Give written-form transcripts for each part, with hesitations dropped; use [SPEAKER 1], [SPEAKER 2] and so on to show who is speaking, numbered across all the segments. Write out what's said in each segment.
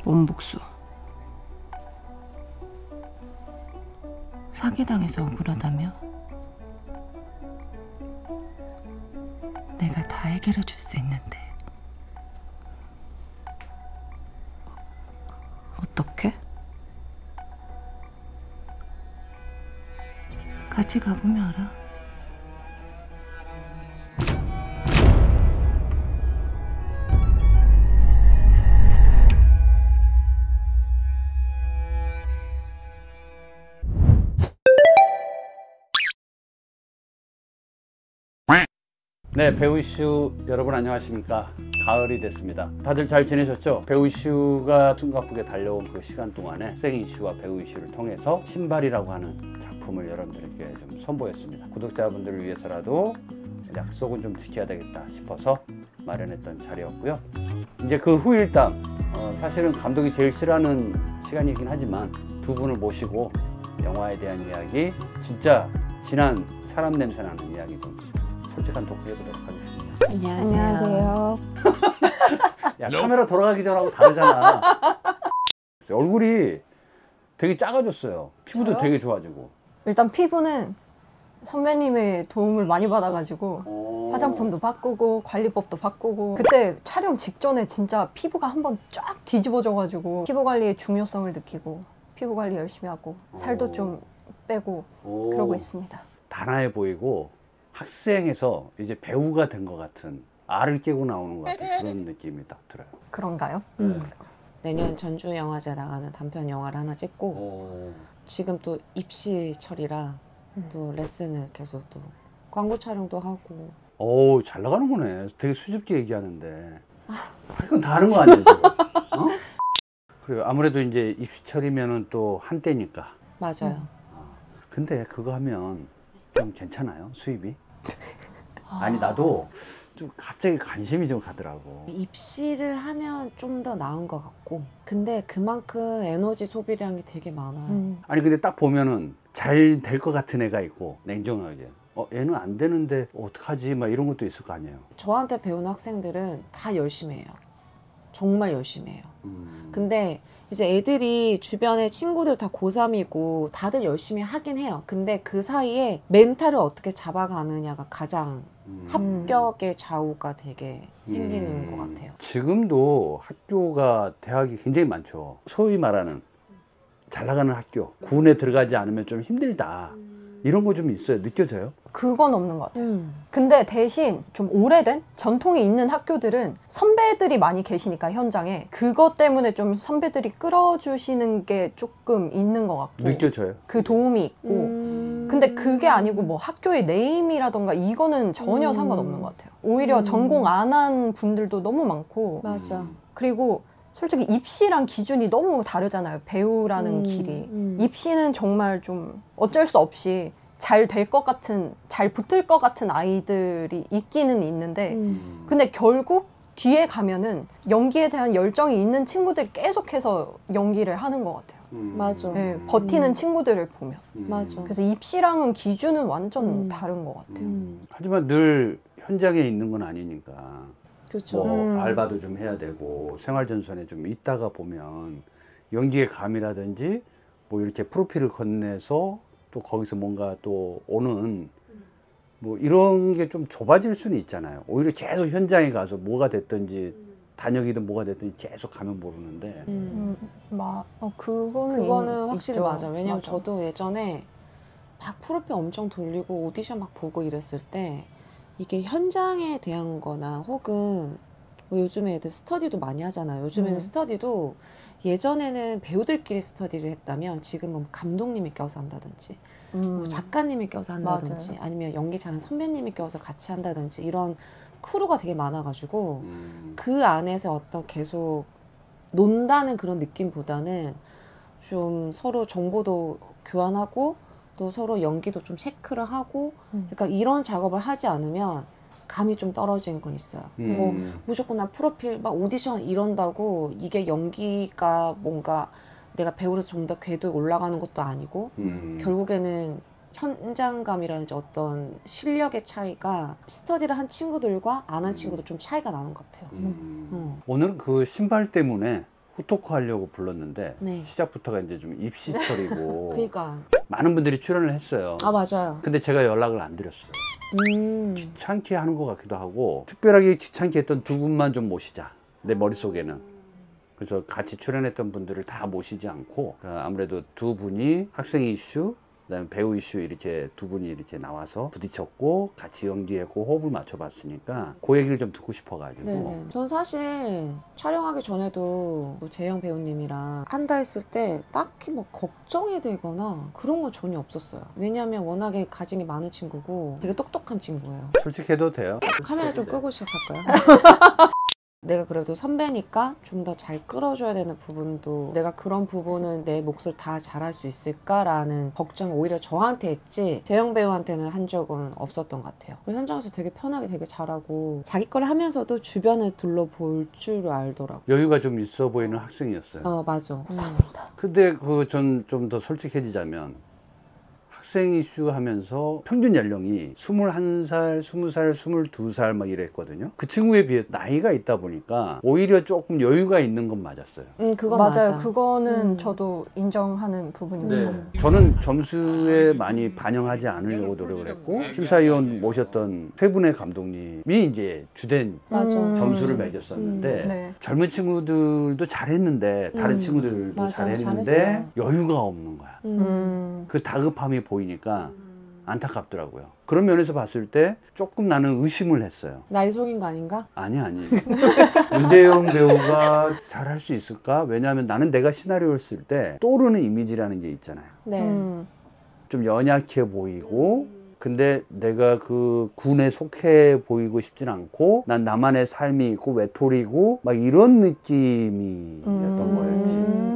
[SPEAKER 1] 몸복수. 사기당해서 억울하다며? 내가 다 해결해 줄 수 있는데 어떻게? 같이 가보면 알아.
[SPEAKER 2] 네, 배우 이슈 여러분 안녕하십니까. 가을이 됐습니다. 다들 잘 지내셨죠? 배우 이슈가 숨가쁘게 달려온 그 시간 동안에 학생 이슈와 배우 이슈를 통해서 신발이라고 하는 작품을 여러분들에게 좀 선보였습니다. 구독자분들을 위해서라도 약속은 좀 지켜야 되겠다 싶어서 마련했던 자리였고요. 이제 그 후일담, 사실은 감독이 제일 싫어하는 시간이긴 하지만 두 분을 모시고 영화에 대한 이야기, 진짜 진한 사람 냄새 나는 이야기 좀 솔직한 토크 해보도록 하겠습니다.
[SPEAKER 1] 안녕하세요.
[SPEAKER 2] 야, 카메라 돌아가기 전하고 다르잖아. 얼굴이 되게 작아졌어요. 피부도
[SPEAKER 3] 저요?
[SPEAKER 2] 되게 좋아지고.
[SPEAKER 3] 일단 피부는 선배님의 도움을 많이 받아가지고 화장품도 바꾸고 관리법도 바꾸고, 그때 촬영 직전에 진짜 피부가 한번 쫙 뒤집어져가지고 피부 관리의 중요성을 느끼고 피부 관리 열심히 하고 살도 좀 빼고 그러고 있습니다.
[SPEAKER 2] 단아해 보이고 학생에서 이제 배우가 된 것 같은, 알을 깨고 나오는 것 같은 그런 느낌이 딱 들어요.
[SPEAKER 3] 그런가요?
[SPEAKER 4] 내년 전주영화제 나가는 단편 영화를 하나 찍고 지금 또 입시철이라 또 레슨을 계속 또 광고 촬영도 하고.
[SPEAKER 2] 오, 잘 나가는 거네. 되게 수줍게 얘기하는데 할 건 다 하는 거 아니야 지금? 어? 그래요. 아무래도 이제 입시철이면은 또 한때니까.
[SPEAKER 4] 맞아요.
[SPEAKER 2] 근데 그거 하면 좀 괜찮아요? 수입이? 아니, 나도 좀 갑자기 관심이 좀 가더라고.
[SPEAKER 4] 입시를 하면 좀 더 나은 것 같고, 근데 그만큼 에너지 소비량이 되게 많아요.
[SPEAKER 2] 아니, 근데 딱 보면은 잘 될 것 같은 애가 있고, 냉정하게 얘는 안 되는데 어떡하지? 막 이런 것도 있을 거 아니에요.
[SPEAKER 4] 저한테 배우는 학생들은 다 열심히 해요. 정말 열심히 해요. 근데 이제 애들이 주변에 친구들 다 고3이고 다들 열심히 하긴 해요. 근데 그 사이에 멘탈을 어떻게 잡아가느냐가 가장 합격의 좌우가 되게 생기는 것 같아요.
[SPEAKER 2] 지금도 학교가, 대학이 굉장히 많죠. 소위 말하는 잘 나가는 학교, 군에 들어가지 않으면 좀 힘들다, 이런 거 좀 있어요? 느껴져요?
[SPEAKER 3] 그건 없는 것 같아요. 근데 대신 좀 오래된 전통이 있는 학교들은 선배들이 많이 계시니까 현장에, 그것 때문에 좀 선배들이 끌어주시는 게 조금 있는 것 같고,
[SPEAKER 2] 느껴져요?
[SPEAKER 3] 그 도움이 있고. 근데 그게 아니고 뭐 학교의 네임이라던가 이거는 전혀 상관없는 것 같아요. 오히려 전공 안 한 분들도 너무 많고.
[SPEAKER 4] 맞아.
[SPEAKER 3] 그리고 솔직히 입시랑 기준이 너무 다르잖아요. 배우라는 길이. 입시는 정말 좀 어쩔 수 없이 잘 될 것 같은, 잘 붙을 것 같은 아이들이 있기는 있는데, 근데 결국 뒤에 가면은 연기에 대한 열정이 있는 친구들이 계속해서 연기를 하는 것 같아요.
[SPEAKER 4] 맞아.
[SPEAKER 3] 네, 버티는 친구들을 보면.
[SPEAKER 4] 맞아.
[SPEAKER 3] 그래서 입시랑은 기준은 완전 다른 것 같아요.
[SPEAKER 2] 하지만 늘 현장에 있는 건 아니니까.
[SPEAKER 4] 그렇죠.
[SPEAKER 2] 뭐 알바도 좀 해야 되고 생활전선에 좀 있다가 보면 연기의 감이라든지 뭐 이렇게 프로필을 건네서 또 거기서 뭔가 또 오는 뭐 이런 게 좀 좁아질 수는 있잖아요. 오히려 계속 현장에 가서 뭐가 됐든지 단역이든 뭐가 됐든지 계속 가면 모르는데.
[SPEAKER 3] 그거는
[SPEAKER 4] 확실히
[SPEAKER 3] 있죠.
[SPEAKER 4] 맞아. 왜냐면
[SPEAKER 3] 맞아.
[SPEAKER 4] 저도 예전에 막 프로필 엄청 돌리고 오디션 막 보고 이랬을 때 이게 현장에 대한 거나 혹은 뭐 요즘에 애들 스터디도 많이 하잖아요. 요즘에는 스터디도, 예전에는 배우들끼리 스터디를 했다면 지금은 감독님이 껴서 한다든지 뭐 작가님이 껴서 한다든지
[SPEAKER 3] 맞아요.
[SPEAKER 4] 아니면 연기 잘하는 선배님이 껴서 같이 한다든지 이런 크루가 되게 많아가지고 그 안에서 어떤 계속 논다는 그런 느낌보다는 좀 서로 정보도 교환하고 또 서로 연기도 좀 체크를 하고, 그러니까 이런 작업을 하지 않으면 감이 좀 떨어지는 건 있어요. 뭐 무조건 나 프로필 막 오디션 이런다고 이게 연기가 뭔가 내가 배우로서 좀 더 궤도에 올라가는 것도 아니고 결국에는 현장감이라든지 어떤 실력의 차이가 스터디를 한 친구들과 안 한 친구들 좀 차이가 나는 것 같아요.
[SPEAKER 2] 오늘은 그 신발 때문에 후토크 하려고 불렀는데
[SPEAKER 4] 네.
[SPEAKER 2] 시작부터가 이제 좀 입시철이고
[SPEAKER 4] 그러니까
[SPEAKER 2] 많은 분들이 출연을 했어요.
[SPEAKER 4] 아 맞아요.
[SPEAKER 2] 근데 제가 연락을 안 드렸어요. 귀찮게 하는 것 같기도 하고 특별하게 귀찮게 했던 두 분만 좀 모시자 내 머릿속에는. 그래서 같이 출연했던 분들을 다 모시지 않고 아무래도 두 분이 학생 이슈 그다음에 배우 이슈 이렇게 두 분이 이렇게 나와서 부딪혔고 같이 연기했고 호흡을 맞춰봤으니까 그 얘기를 좀 듣고 싶어가지고.
[SPEAKER 4] 네네. 전 사실 촬영하기 전에도 재영 배우님이랑 한다 했을 때 딱히 뭐 걱정이 되거나 그런 건 전혀 없었어요. 왜냐하면 워낙에 가진 게 많은 친구고 되게 똑똑한 친구예요.
[SPEAKER 2] 솔직해도 돼요.
[SPEAKER 4] 카메라 좀 끄고 시작할까요? 내가 그래도 선배니까 좀 더 잘 끌어줘야 되는 부분도 내가 그런 부분은 내 몫을 다 잘할 수 있을까라는 걱정을 오히려 저한테 했지 재영 배우한테는 한 적은 없었던 것 같아요. 그리고 현장에서 되게 편하게 되게 잘하고 자기 걸 하면서도 주변을 둘러볼 줄 알더라고.
[SPEAKER 2] 여유가 좀 있어 보이는 학생이었어요.
[SPEAKER 4] 맞아.
[SPEAKER 3] 감사합니다.
[SPEAKER 2] 근데 그 전 좀 더 솔직해지자면 학생 이슈 하면서 평균 연령이 21살, 20살, 22살 막 이랬거든요. 그 친구에 비해 나이가 있다 보니까 오히려 조금 여유가 있는 건 맞았어요.
[SPEAKER 4] 그건
[SPEAKER 3] 맞아요.
[SPEAKER 4] 맞아.
[SPEAKER 3] 그거는 저도 인정하는 부분입니다.
[SPEAKER 2] 저는 점수에 많이 반영하지 않으려고 노력을 했고 심사위원 모셨던 세 분의 감독님이 이제 주된
[SPEAKER 4] 맞아.
[SPEAKER 2] 점수를 매겼었는데
[SPEAKER 3] 네.
[SPEAKER 2] 젊은 친구들도 잘했는데 다른 친구들도
[SPEAKER 4] 맞아,
[SPEAKER 2] 잘했는데
[SPEAKER 4] 잘했어요.
[SPEAKER 2] 여유가 없는 거야. 그 다급함이 보이니까 안타깝더라고요. 그런 면에서 봤을 때 조금 나는 의심을 했어요.
[SPEAKER 4] 나이 속인 거 아닌가?
[SPEAKER 2] 아니 문재영 배우가 잘할 수 있을까? 왜냐하면 나는 내가 시나리오를 쓸 때 떠오르는 이미지라는 게 있잖아요.
[SPEAKER 4] 네.
[SPEAKER 2] 좀 연약해 보이고 근데 내가 그 군에 속해 보이고 싶진 않고 난 나만의 삶이 있고 외톨이고 막 이런 느낌이었던 거였지.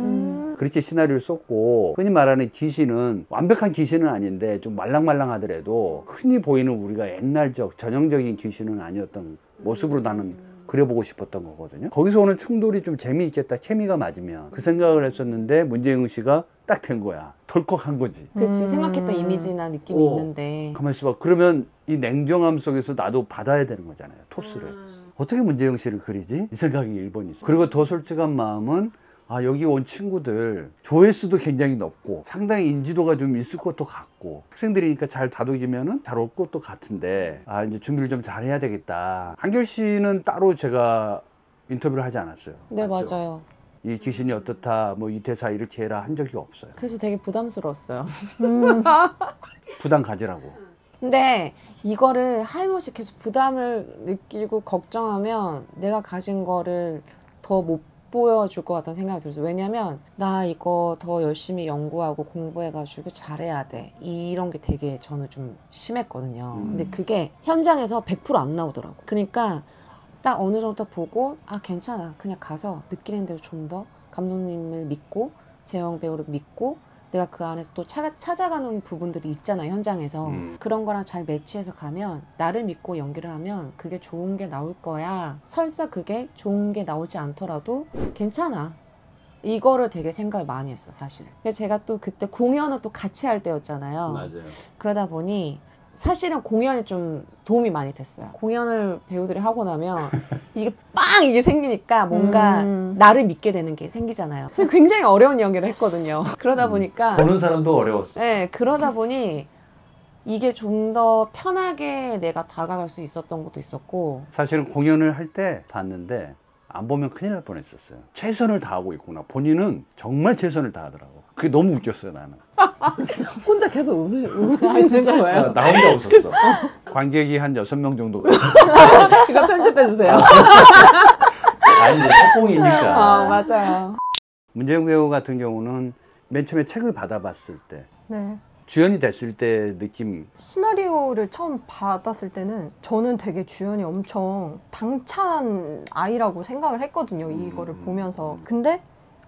[SPEAKER 2] 그렇게 시나리오를 썼고 흔히 말하는 기신은 완벽한 기신은 아닌데 좀 말랑말랑하더라도 흔히 보이는 우리가 옛날적 전형적인 기신은 아니었던 모습으로 나는 그려보고 싶었던 거거든요. 거기서 오는 충돌이 좀 재미있겠다, 케미가 맞으면 그 생각을 했었는데 문재영 씨가 딱 된 거야. 덜컥한 거지.
[SPEAKER 4] 그렇지. 생각했던 이미지나 느낌이 있는데
[SPEAKER 2] 가만히 있어봐. 그러면 이 냉정함 속에서 나도 받아야 되는 거잖아요. 토스를. 어떻게 문재영 씨를 그리지? 이 생각이 1번 있어. 그리고 더 솔직한 마음은 여기 온 친구들 조회수도 굉장히 높고 상당히 인지도가 좀 있을 것도 같고 학생들이니까 잘 다독이면은 잘 올 것도 같은데 이제 준비를 좀 잘해야 되겠다. 한결 씨는 따로 제가 인터뷰를 하지 않았어요.
[SPEAKER 4] 네
[SPEAKER 2] 맞죠?
[SPEAKER 4] 맞아요.
[SPEAKER 2] 이 귀신이 어떻다 뭐 이 대사 이렇게 해라 한 적이 없어요.
[SPEAKER 4] 그래서 되게 부담스러웠어요.
[SPEAKER 2] 부담 가지라고.
[SPEAKER 4] 근데 이거를 하염없이 계속 부담을 느끼고 걱정하면 내가 가진 거를 더 못 보여줄 것 같다는 생각이 들었어요. 왜냐면 나 이거 더 열심히 연구하고 공부해가지고 잘해야 돼. 이런 게 되게 저는 좀 심했거든요. 근데 그게 현장에서 100% 안 나오더라고. 그러니까 딱 어느 정도 보고 괜찮아. 그냥 가서 느끼는 대로 좀 더 감독님을 믿고 재영 배우를 믿고 내가 그 안에서 또 찾아가는 부분들이 있잖아요. 현장에서. 그런 거랑 잘 매치해서 가면 나를 믿고 연기를 하면 그게 좋은 게 나올 거야. 설사 그게 좋은 게 나오지 않더라도 괜찮아. 이거를 되게 생각을 많이 했어 사실. 그래서 제가 또 그때 공연을 또 같이 할 때였잖아요.
[SPEAKER 2] 맞아요.
[SPEAKER 4] 그러다 보니 사실은 공연이 좀 도움이 많이 됐어요. 공연을 배우들이 하고 나면 이게 생기니까 뭔가 나를 믿게 되는 게 생기잖아요. 지금 굉장히 어려운 연기를 했거든요. 그러다 보니까
[SPEAKER 2] 보는 사람도 어려웠어.
[SPEAKER 4] 네, 그러다 보니 이게 좀 더 편하게 내가 다가갈 수 있었던 것도 있었고.
[SPEAKER 2] 사실은 공연을 할 때 봤는데 안 보면 큰일 날 뻔했었어요. 최선을 다하고 있구나. 본인은 정말 최선을 다하더라고. 그게 너무 웃겼어요 나는.
[SPEAKER 4] 혼자 계속 웃으시는 거예요?
[SPEAKER 2] 나 혼자 웃었어. 관객이 한 6명 정도가.
[SPEAKER 4] 이거 편집해주세요.
[SPEAKER 2] 아니 이제 속공이니까.
[SPEAKER 4] 맞아요.
[SPEAKER 2] 문재영 배우 같은 경우는 맨 처음에 책을 받아봤을 때
[SPEAKER 3] 네.
[SPEAKER 2] 주연이 됐을 때 느낌.
[SPEAKER 3] 시나리오를 처음 받았을 때는 저는 되게 주연이 엄청 당찬 아이라고 생각을 했거든요. 이거를 보면서. 근데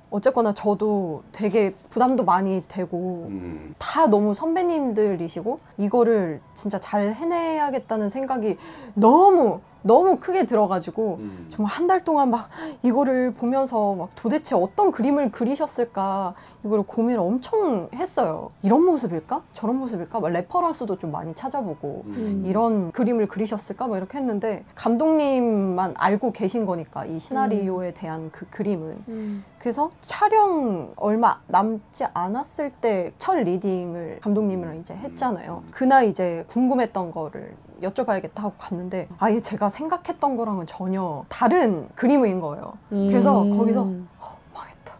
[SPEAKER 3] 어쨌거나 저도 되게 부담도 많이 되고 다 너무 선배님들이시고 이거를 진짜 잘 해내야겠다는 생각이 너무 너무 크게 들어가지고 정말 한 달 동안 막 이거를 보면서 막 도대체 어떤 그림을 그리셨을까 이거를 고민을 엄청 했어요. 이런 모습일까? 저런 모습일까? 막 레퍼런스도 좀 많이 찾아보고 이런 그림을 그리셨을까? 막 이렇게 했는데 감독님만 알고 계신 거니까 이 시나리오에 대한 그 그림은 그래서 촬영 얼마 남지 않았을 때 첫 리딩을 감독님이랑 이제 했잖아요. 그날 이제 궁금했던 거를 여쭤봐야겠다 하고 갔는데 아예 제가 생각했던 거랑은 전혀 다른 그림인 거예요. 그래서 거기서 망했다.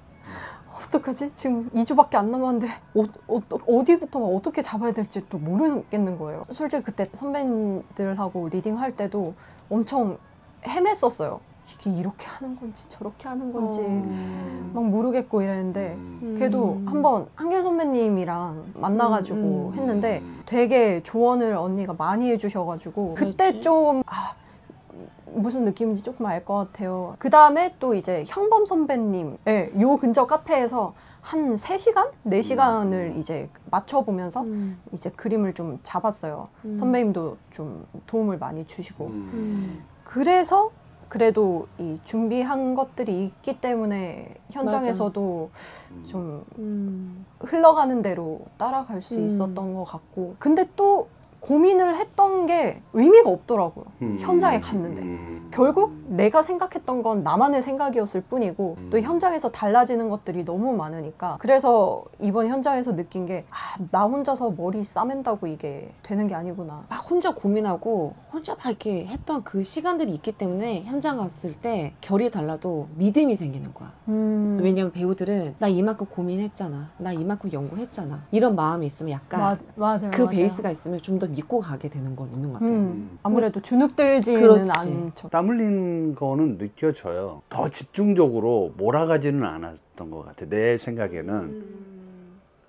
[SPEAKER 3] 어떡하지? 지금 2주밖에 안 남았는데 어디부터 막 어떻게 잡아야 될지 또 모르겠는 거예요. 솔직히 그때 선배님들하고 리딩할 때도 엄청 헤맸었어요. 이게 이렇게 하는 건지 저렇게 하는 건지 막 모르겠고 이랬는데 그래도 한번 한결 선배님이랑 만나가지고 했는데 되게 조언을 언니가 많이 해주셔가지고 그때 좀 무슨 느낌인지 조금 알 것 같아요. 그 다음에 또 이제 형범 선배님 요 근처 카페에서 한 3시간? 4시간을 이제 맞춰보면서 이제 그림을 좀 잡았어요. 선배님도 좀 도움을 많이 주시고 그래서 그래도 이 준비한 것들이 있기 때문에 현장에서도 좀 흘러가는 대로 따라갈 수 있었던 것 같고 근데 또 고민을 했던 게 의미가 없더라고요. 현장에 갔는데 결국 내가 생각했던 건 나만의 생각이었을 뿐이고 또 현장에서 달라지는 것들이 너무 많으니까 그래서 이번 현장에서 느낀 게 나 혼자서 머리 싸맨다고 이게 되는 게 아니구나.
[SPEAKER 4] 막 혼자 고민하고 혼자 막 이렇게 했던 그 시간들이 있기 때문에 현장 갔을 때 결이 달라도 믿음이 생기는 거야. 왜냐면 배우들은 나 이만큼 고민했잖아, 나 이만큼 연구했잖아, 이런 마음이 있으면 약간
[SPEAKER 3] 맞아요.
[SPEAKER 4] 그 베이스가 있으면 좀 더 믿고 가게 되는 건 있는 것 같아요.
[SPEAKER 3] 아무래도 주눅들지는
[SPEAKER 4] 그렇지.
[SPEAKER 3] 않죠.
[SPEAKER 2] 땀 흘린 거는 느껴져요. 더 집중적으로 몰아가지는 않았던 것 같아. 내 생각에는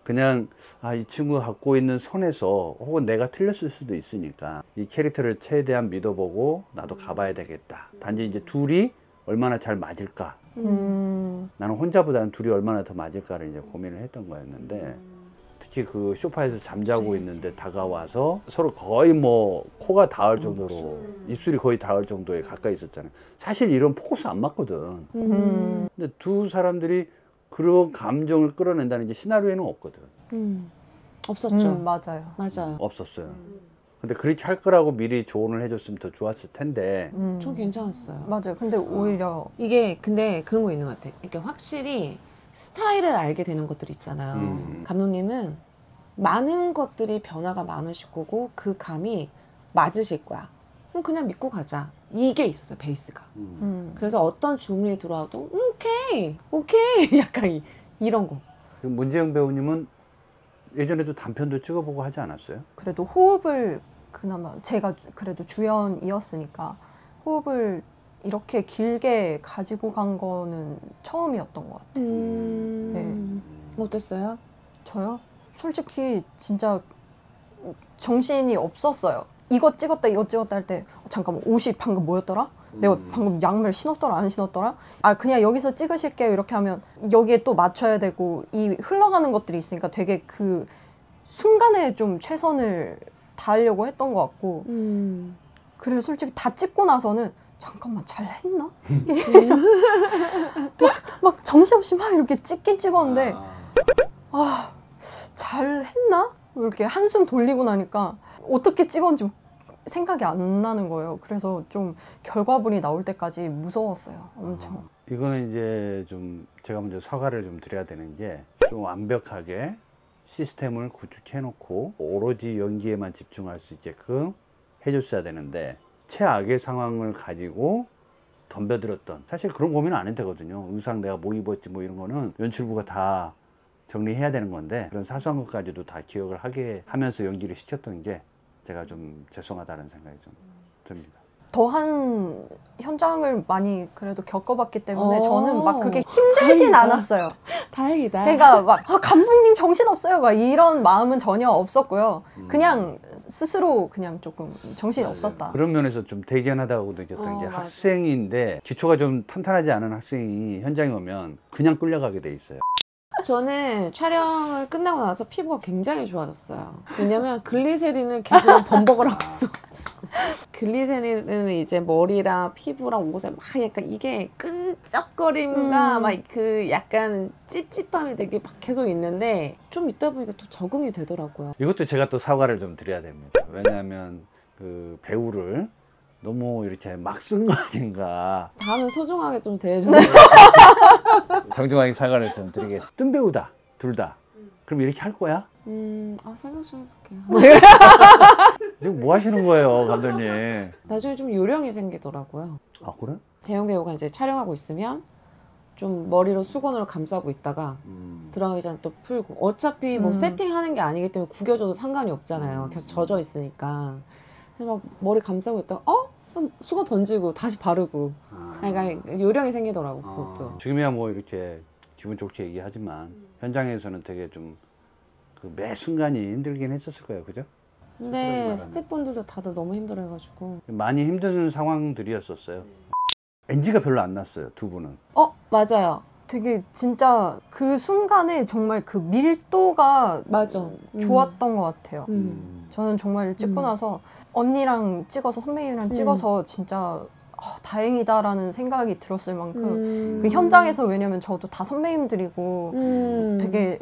[SPEAKER 2] 그냥 이 친구가 갖고 있는 선에서 혹은 내가 틀렸을 수도 있으니까 이 캐릭터를 최대한 믿어보고 나도 가봐야 되겠다. 단지 이제 둘이 얼마나 잘 맞을까. 나는 혼자보다는 둘이 얼마나 더 맞을까를 이제 고민을 했던 거였는데 특히 그 소파에서 잠자고 있는데 다가와서 서로 거의 뭐 코가 닿을 정도로 입술이 거의 닿을 정도에 가까이 있었잖아요. 사실 이런 포커스 안 맞거든. 근데 두 사람들이 그런 감정을 끌어낸다는 게 시나리오에는 없거든.
[SPEAKER 4] 없었죠.
[SPEAKER 3] 맞아요.
[SPEAKER 4] 맞아요.
[SPEAKER 2] 없었어요. 근데 그렇게 할 거라고 미리 조언을 해줬으면 더 좋았을 텐데.
[SPEAKER 4] 좀 괜찮았어요.
[SPEAKER 3] 맞아요. 근데 오히려
[SPEAKER 4] 이게 근데 그런 거 있는 것 같아. 그러니까 확실히 스타일을 알게 되는 것들이 있잖아요. 감독님은 많은 것들이 변화가 많으실 거고 그 감이 맞으실 거야. 그럼 그냥 믿고 가자. 이게 있었어요, 베이스가. 그래서 어떤 주문이 들어와도 오케이 약간 이런 거.
[SPEAKER 2] 문재영 배우님은 예전에도 단편도 찍어보고 하지 않았어요?
[SPEAKER 3] 그래도 호흡을 그나마 제가 그래도 주연이었으니까 호흡을 이렇게 길게 가지고 간 거는 처음이었던 것 같아요. 네.
[SPEAKER 4] 어땠어요?
[SPEAKER 3] 저요? 솔직히 진짜 정신이 없었어요. 이거 찍었다 할 때 잠깐만 옷이 방금 뭐였더라? 내가 방금 양말 신었더라 안 신었더라? 그냥 여기서 찍으실게요 이렇게 하면 여기에 또 맞춰야 되고 이 흘러가는 것들이 있으니까 되게 그 순간에 좀 최선을 다하려고 했던 것 같고 그래서 솔직히 다 찍고 나서는 잠깐만 잘했나? 막 정신없이 막 이렇게 찍긴 찍었는데 잘했나? 이렇게 한숨 돌리고 나니까 어떻게 찍었는지 생각이 안 나는 거예요. 그래서 좀 결과물이 나올 때까지 무서웠어요. 엄청.
[SPEAKER 2] 이거는 이제 좀 제가 먼저 사과를 좀 드려야 되는 게 좀 완벽하게 시스템을 구축해 놓고 오로지 연기에만 집중할 수 있게끔 해줬어야 되는데 최악의 상황을 가지고 덤벼들었던 사실 그런 고민은 안 해도 되거든요. 의상 내가 뭐 입었지 뭐 이런 거는 연출부가 다 정리해야 되는 건데 그런 사소한 것까지도 다 기억을 하게 하면서 연기를 시켰던 게 제가 좀 죄송하다는 생각이 좀 듭니다.
[SPEAKER 3] 더한 현장을 많이 그래도 겪어봤기 때문에 저는 막 그게 힘들진 않았어요.
[SPEAKER 4] 다행이다.
[SPEAKER 3] 그러니까 막 감독님 정신없어요 막 이런 마음은 전혀 없었고요. 그냥 스스로 그냥 조금 정신이 없었다.
[SPEAKER 2] 그런 면에서 좀 대견하다고 느꼈던 게
[SPEAKER 4] 맞아.
[SPEAKER 2] 학생인데 기초가 좀 탄탄하지 않은 학생이 현장에 오면 그냥 끌려가게 돼 있어요.
[SPEAKER 4] 저는 촬영을 끝나고 나서 피부가 굉장히 좋아졌어요. 왜냐면 글리세린을 계속 범벅을 하고 있어가지고. 글리세린은 이제 머리랑 피부랑 옷에 막 약간 이게 끈적거림과 막 그 약간 찝찝함이 되게 막 계속 있는데 좀 있다 보니까 또 적응이 되더라고요.
[SPEAKER 2] 이것도 제가 또 사과를 좀 드려야 됩니다. 왜냐하면 그 배우를 너무 이렇게 막 쓴 거 아닌가.
[SPEAKER 4] 다음은 소중하게 좀 대해주세요.
[SPEAKER 2] 정중하게 사과를 좀 드리겠습니다. 뜬 배우다, 둘 다. 그럼 이렇게 할 거야?
[SPEAKER 4] 생각 좀 해볼게요.
[SPEAKER 2] 지금 뭐 하시는 거예요, 감독님?
[SPEAKER 4] 나중에 좀 요령이 생기더라고요.
[SPEAKER 2] 아, 그래?
[SPEAKER 4] 재영 배우가 이제 촬영하고 있으면 좀 머리로 수건으로 감싸고 있다가 들어가기 전에 또 풀고 어차피 뭐 세팅하는 게 아니기 때문에 구겨져도 상관이 없잖아요. 계속 젖어 있으니까. 그래서 막 머리 감싸고 있다가 그럼 수건 던지고 다시 바르고 그러니까 요령이 생기더라고 그것도.
[SPEAKER 2] 지금이야 뭐 이렇게 기분 좋게 얘기하지만 현장에서는 되게 좀 그 매 순간이 힘들긴 했었을 거예요, 그죠?
[SPEAKER 4] 근데 스태프분들도 다들 너무 힘들어해가지고.
[SPEAKER 2] 많이 힘든 상황들이었었어요. NG가 별로 안 났어요, 두 분은.
[SPEAKER 4] 맞아요.
[SPEAKER 3] 되게 진짜 그 순간에 정말 그 밀도가
[SPEAKER 4] 맞아.
[SPEAKER 3] 좋았던 것 같아요. 저는 정말 찍고
[SPEAKER 4] 음.
[SPEAKER 3] 나서 언니랑 찍어서 선배님이랑 찍어서 진짜 다행이다라는 생각이 들었을 만큼 그 현장에서 왜냐면 저도 다 선배님들이고 되게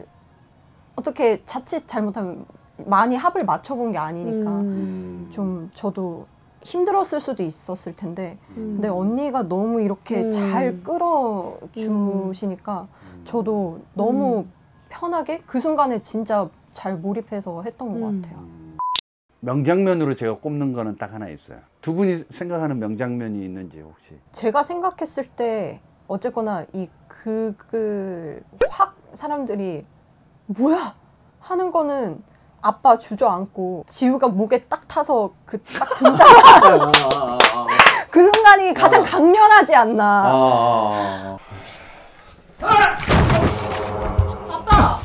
[SPEAKER 3] 어떻게 자칫 잘못하면 많이 합을 맞춰본 게 아니니까 좀 저도 힘들었을 수도 있었을 텐데 근데 언니가 너무 이렇게 잘 끌어주시니까 저도 너무 편하게 그 순간에 진짜 잘 몰입해서 했던 것 같아요.
[SPEAKER 2] 명장면으로 제가 꼽는 거는 딱 하나 있어요. 두 분이 생각하는 명장면이 있는지 혹시?
[SPEAKER 3] 제가 생각했을 때 어쨌거나 이 극을 확 사람들이 뭐야 하는 거는 아빠 주저앉고 지우가 목에 딱 타서 그 딱 등장하는 그 순간이 가장 강렬하지 않나. 아빠!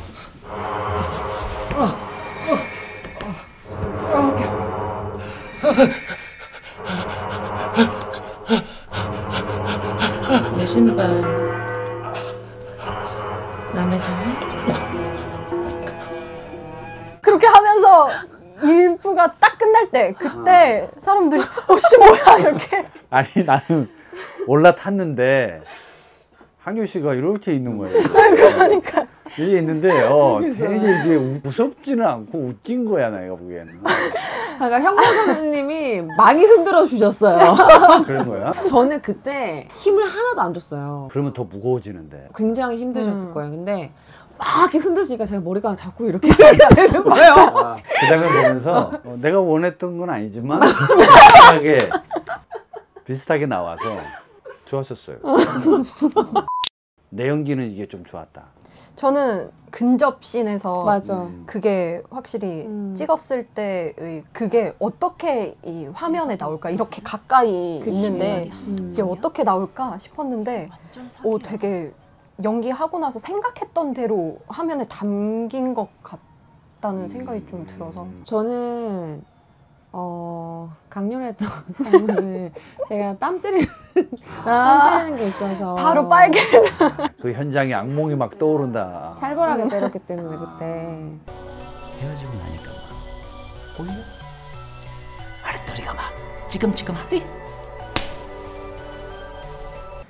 [SPEAKER 1] 내 신발 마음에 드니?
[SPEAKER 3] 그렇게 하면서 일부가 딱 끝날 때 그때 사람들이 씨 뭐야 이렇게
[SPEAKER 2] 아니 나는 올라탔는데 한유 씨가 이렇게 있는 거예요.
[SPEAKER 3] 그러니까
[SPEAKER 2] 이게 있는데 되게 이게 무섭지는 않고 웃긴 거야 내가 보기에는.
[SPEAKER 4] 그러니까 형모 선생님이 많이 흔들어 주셨어요.
[SPEAKER 2] 그런 거야?
[SPEAKER 4] 저는 그때 힘을 하나도 안 줬어요.
[SPEAKER 2] 그러면 더 무거워지는데.
[SPEAKER 4] 굉장히 힘드셨을 거예요. 근데 막 이렇게 흔드시니까 제가 머리가 자꾸 이렇게 되는 거예요.
[SPEAKER 2] 그 장면 보면서 내가 원했던 건 아니지만 비슷하게 나와서 좋았었어요. 내 연기는 이게 좀 좋았다.
[SPEAKER 3] 저는 근접씬에서
[SPEAKER 4] 맞아.
[SPEAKER 3] 그게 확실히 찍었을 때의 그게 어떻게 이 화면에 나올까 이렇게 가까이
[SPEAKER 4] 그치.
[SPEAKER 3] 있는데 이게 어떻게 나올까 싶었는데 되게 연기하고 나서 생각했던 대로 화면에 담긴 것 같다는 생각이 좀 들어서
[SPEAKER 4] 저는 강렬했던 장면은 제가 뺨 때리는 게 있어서
[SPEAKER 3] 바로 빨개.
[SPEAKER 2] 그 현장에 악몽이 막 떠오른다.
[SPEAKER 4] 살벌하게 때렸기 때문에 그때
[SPEAKER 5] 헤어지고 나니까 막 꼴려? 아랫도리가 막 지금지금 하디?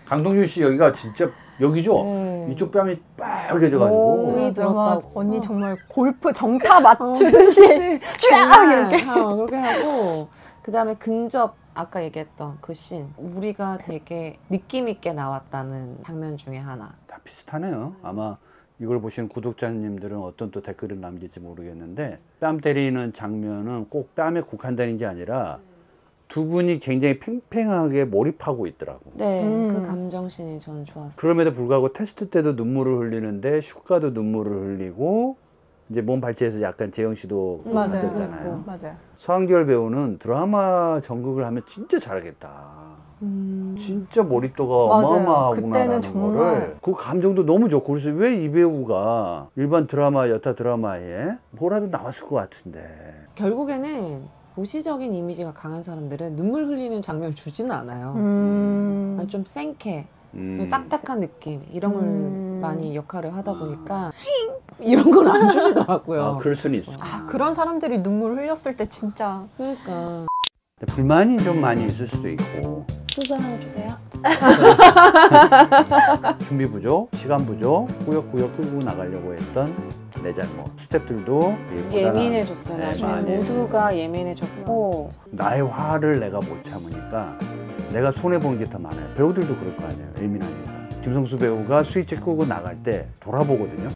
[SPEAKER 2] 강동준 씨 여기가 진짜 여기죠?
[SPEAKER 4] 네.
[SPEAKER 2] 이쪽 뺨이 빨개져가지고.
[SPEAKER 4] 이 들었다고.
[SPEAKER 3] 언니 정말 골프 정타 맞추듯이 쫙 이렇게.
[SPEAKER 4] 그렇게 하고 그 다음에 근접 아까 얘기했던 그 씬 우리가 되게 느낌 있게 나왔다는 장면 중에 하나.
[SPEAKER 2] 다 비슷하네요. 아마 이걸 보시는 구독자님들은 어떤 또 댓글을 남길지 모르겠는데 뺨 때리는 장면은 꼭 뺨에 국한되는 게 아니라 두 분이 굉장히 팽팽하게 몰입하고 있더라고.
[SPEAKER 4] 네, 그 감정씬이 저는 좋았어요.
[SPEAKER 2] 그럼에도 불구하고 테스트 때도 눈물을 흘리는데 슈가도 눈물을 흘리고 이제 몸 발치해서 약간 재영 씨도 있었잖아요.
[SPEAKER 3] 맞아요.
[SPEAKER 2] 서한결 배우는 드라마 전극을 하면 진짜 잘하겠다. 진짜 몰입도가
[SPEAKER 3] 맞아요.
[SPEAKER 2] 어마어마하구나라는
[SPEAKER 3] 그때는 정말
[SPEAKER 2] 거를 그 감정도 너무 좋고 그래서 왜 이 배우가 일반 드라마 여타 드라마에 뭐라도 나왔을 것 같은데
[SPEAKER 4] 결국에는 도시적인 이미지가 강한 사람들은 눈물 흘리는 장면을 주지는 않아요. 좀 생캐, 딱딱한 느낌 이런 걸 많이 역할을 하다 보니까 이런 걸 안 주시더라고요.
[SPEAKER 2] 아, 그럴 수는 있어.
[SPEAKER 3] 아, 그런 사람들이 눈물 흘렸을 때 진짜
[SPEAKER 4] 그러니까
[SPEAKER 2] 불만이 좀 많이 있을 수도 있고
[SPEAKER 4] 소주 하나 주세요.
[SPEAKER 2] 준비 부족, 시간 부족, 꾸역꾸역 끌고 나가려고 했던 내 잘못. 스태프들도
[SPEAKER 4] 예민해졌어요.
[SPEAKER 2] 네,
[SPEAKER 4] 나중에
[SPEAKER 2] 많이
[SPEAKER 4] 모두가 예민해졌고
[SPEAKER 2] 나의 화를 내가 못 참으니까 내가 손해보는 게 더 많아요. 배우들도 그럴 거 아니에요. 예민하니까. 김성수 배우가 스위치 끄고 나갈 때 돌아보거든요.